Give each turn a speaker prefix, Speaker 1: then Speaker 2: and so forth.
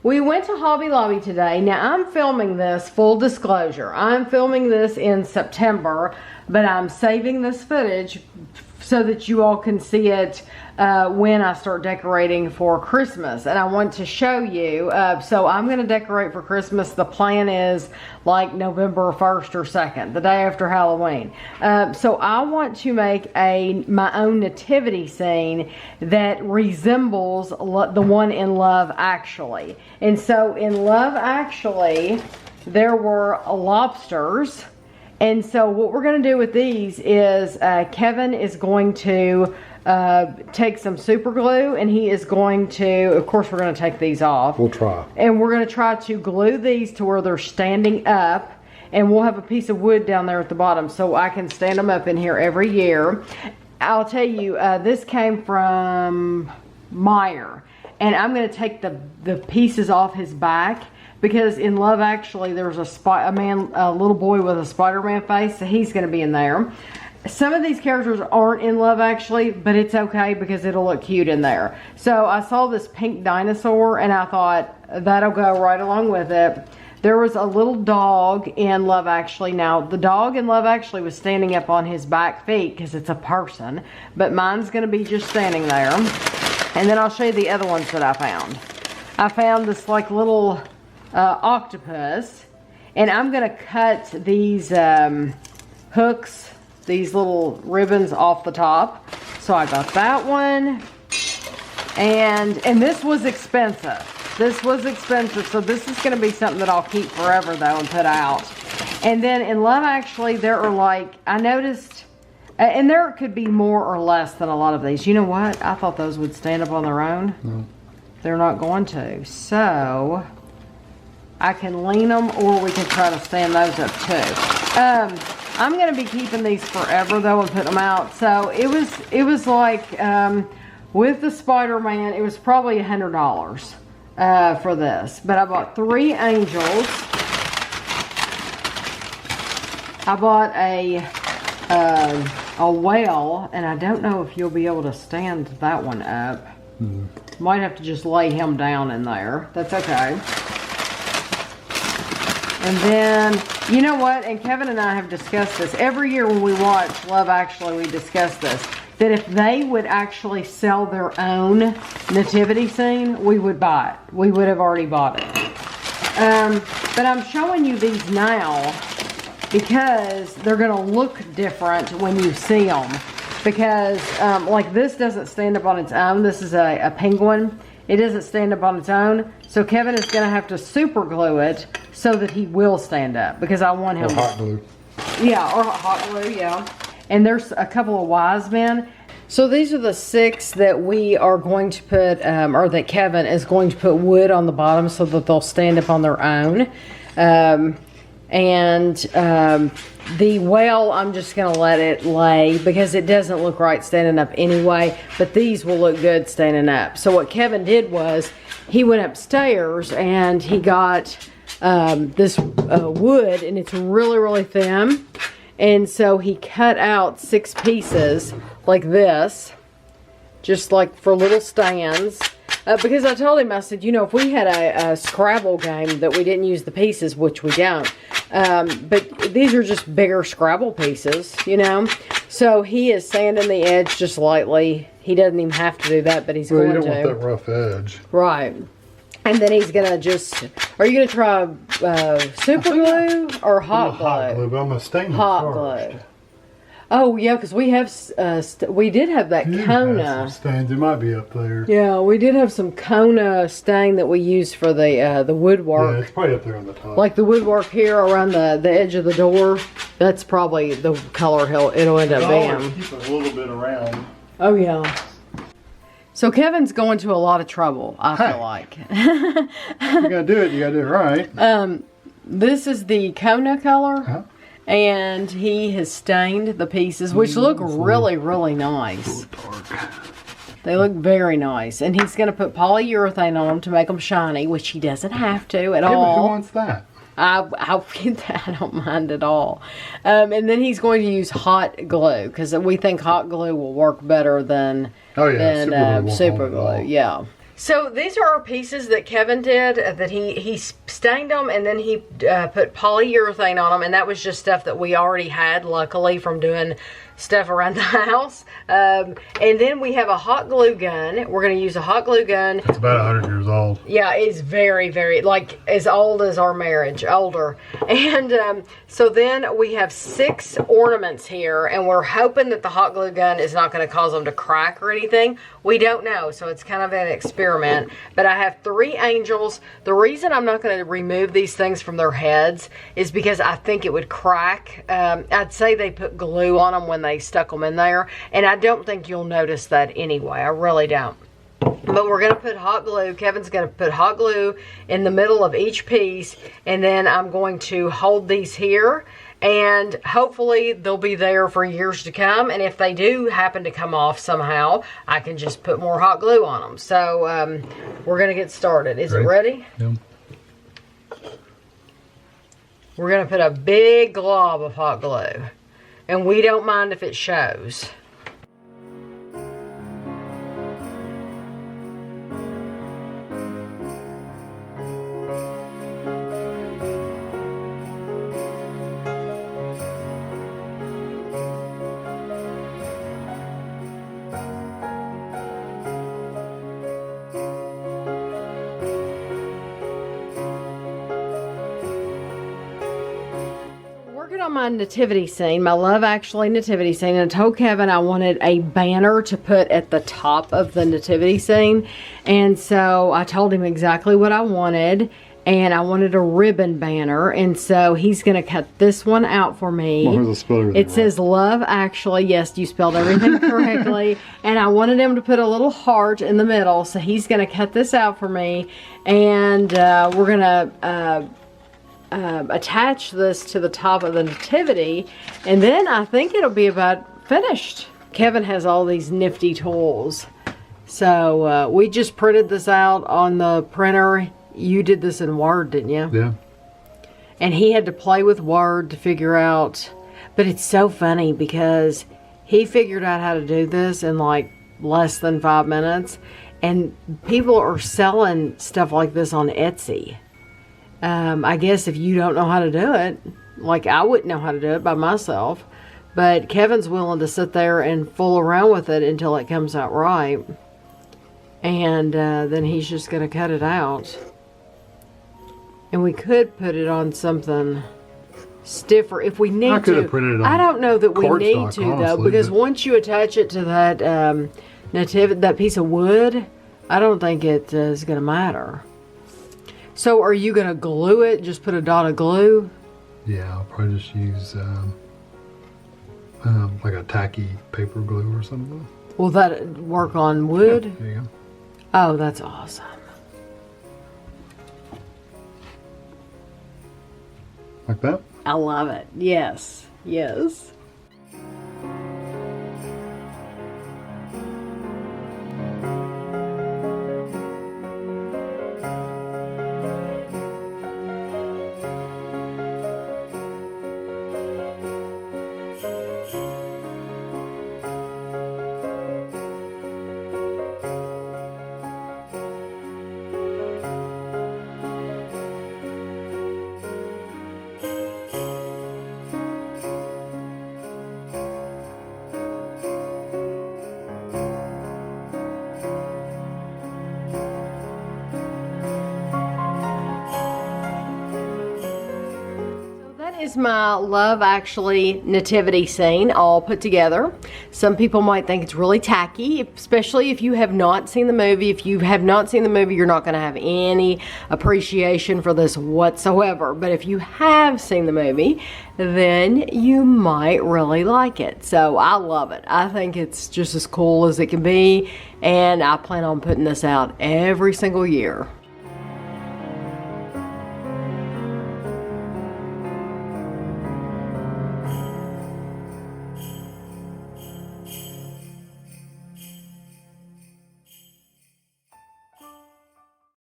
Speaker 1: We went to Hobby Lobby today. Now, I'm filming this, full disclosure. I'm filming this in September, but I'm saving this footage so that you all can see it when I start decorating for Christmas. And I want to show you. So I'm going to decorate for Christmas. The plan is like November 1st or 2nd, the day after Halloween. So I want to make my own nativity scene that resembles the one in Love Actually. And so in Love Actually, there were lobsters. And so what we're going to do with these is Kevin is going to take some super glue, and he is going to, of course we're going to take these off.
Speaker 2: We'll try.
Speaker 1: And we're going to try to glue these to where they're standing up, and we'll have a piece of wood down there at the bottom so I can stand them up in here every year. I'll tell you, this came from Meyer, and I'm going to take the pieces off his back. Because in Love Actually, there's a little boy with a Spider-Man face, so he's going to be in there. Some of these characters aren't in Love Actually, but it's okay because it'll look cute in there. So I saw this pink dinosaur, and I thought that'll go right along with it. There was a little dog in Love Actually. Now, the dog in Love Actually was standing up on his back feet because it's a person, but mine's going to be just standing there. And then I'll show you the other ones that I found. I found this like little octopus, and I'm gonna cut these hooks, these little ribbons off the top. So I got that one, and this was expensive. This was expensive, so this is gonna be something that I'll keep forever though and put out. And then in Love Actually, there are like, I noticed, and there could be more or less than a lot of these. You know what? I thought those would stand up on their own. No. They're not going to. So I can lean them, or we can try to stand those up too. I'm going to be keeping these forever though and putting them out. So it was like, with the Spider-Man, it was probably $100 for this. But I bought 3 angels. I bought a whale, and I don't know if you'll be able to stand that one up. Mm-hmm. Might have to just lay him down in there. That's okay. And then, you know what, and Kevin and I have discussed this. Every year when we watch Love Actually, we discuss this. That if they would actually sell their own nativity scene, we would buy it. We would have already bought it. But I'm showing you these now because they're going to look different when you see them. Because, like this doesn't stand up on its own. This is a penguin. It doesn't stand up on its own. So Kevin is going to have to super glue it so that he will stand up, because I want him.
Speaker 2: Or hot glue.
Speaker 1: Yeah, or hot glue, yeah. And there's a couple of wise men. So these are the 6 that we are going to put, or that Kevin is going to put wood on the bottom so that they'll stand up on their own. The whale, I'm just going to let it lay because it doesn't look right standing up anyway, but these will look good standing up. So what Kevin did was he went upstairs and he got this wood, and it's really, really thin. And so he cut out 6 pieces like this, just like for little stands. Because I told him, I said, you know, if we had a Scrabble game that we didn't use the pieces, which we don't, but these are just bigger Scrabble pieces, you know. So he is sanding the edge just lightly. He doesn't even have to do that, but he's going to.
Speaker 2: You don't want that rough edge.
Speaker 1: Right. And then he's going to just, are you going to try super glue or hot glue?
Speaker 2: Hot glue, but I'm going to stain them
Speaker 1: hot
Speaker 2: first.
Speaker 1: Glue. Oh, yeah, because we have, we did have that Kona.
Speaker 2: Some stains. It might be up there.
Speaker 1: Yeah, we did have some Kona stain that we used for the woodwork.
Speaker 2: Yeah, it's probably up there on the top.
Speaker 1: Like the woodwork here around the edge of the door. That's probably the color it'll end up being.
Speaker 2: Keep it a little bit around.
Speaker 1: Oh, yeah. So Kevin's going to a lot of trouble, I feel like.
Speaker 2: You gotta do it. You gotta do it right.
Speaker 1: This is the Kona color.
Speaker 2: Huh?
Speaker 1: And he has stained the pieces, which look really, really nice. They look very nice. And he's going to put polyurethane on them to make them shiny, which he doesn't have to at all.
Speaker 2: But who wants that?
Speaker 1: I'll get that. I don't mind at all. And then he's going to use hot glue, because we think hot glue will work better than super glue. Yeah. So these are our pieces that Kevin did, that he stained them and then he put polyurethane on them, and that was just stuff that we already had, luckily, from doing stuff around the house. And then we have a hot glue gun. We're going to use a hot glue gun.
Speaker 2: It's about 100 years old.
Speaker 1: Yeah, it's very, very, like, as old as our marriage, older. And so then we have 6 ornaments here, and we're hoping that the hot glue gun is not going to cause them to crack or anything. We don't know, so it's kind of an experiment. But I have 3 angels. The reason I'm not going to remove these things from their heads is because I think it would crack. I'd say they put glue on them when they stuck them in there, and I don't think you'll notice that anyway. I really don't. But we're going to put hot glue. Kevin's going to put hot glue in the middle of each piece, and then I'm going to hold these here, and hopefully they'll be there for years to come. And if they do happen to come off somehow, I can just put more hot glue on them. So we're going to get started. Is it ready?
Speaker 2: Yeah.
Speaker 1: We're going to put a big glob of hot glue, and we don't mind if it shows. On my nativity scene, my Love Actually nativity scene, and I told Kevin I wanted a banner to put at the top of the nativity scene, and so I told him exactly what I wanted, and I wanted a ribbon banner, and so he's going to cut this one out for me. It says Love Actually. Yes, you spelled everything correctly. And I wanted him to put a little heart in the middle, so he's going to cut this out for me, and we're going to attach this to the top of the nativity, and then I think it'll be about finished. Kevin has all these nifty tools, so we just printed this out on the printer. You did this in Word, didn't you?
Speaker 2: Yeah.
Speaker 1: And he had to play with Word to figure out, but it's so funny because he figured out how to do this in like less than 5 minutes, and people are selling stuff like this on Etsy. I guess if you don't know how to do it, like I wouldn't know how to do it by myself, but Kevin's willing to sit there and fool around with it until it comes out right, and then he's just going to cut it out. And we could put it on something stiffer if we need to.
Speaker 2: Printed it on
Speaker 1: I don't know that we need
Speaker 2: cardstock,
Speaker 1: to, though,
Speaker 2: honestly,
Speaker 1: because once you attach it to that that piece of wood, I don't think it is going to matter. So are you going to glue it? Just put a dot of glue?
Speaker 2: Yeah, I'll probably just use like a tacky paper glue or something.
Speaker 1: Will that work on wood?
Speaker 2: Yeah, there you go.
Speaker 1: Oh, that's awesome.
Speaker 2: Like that?
Speaker 1: I love it. Yes. Yes. Is my Love Actually nativity scene all put together. Some people might think it's really tacky, especially if you have not seen the movie. If you have not seen the movie, you're not going to have any appreciation for this whatsoever. But if you have seen the movie, then you might really like it. So I love it. I think it's just as cool as it can be, and I plan on putting this out every single year.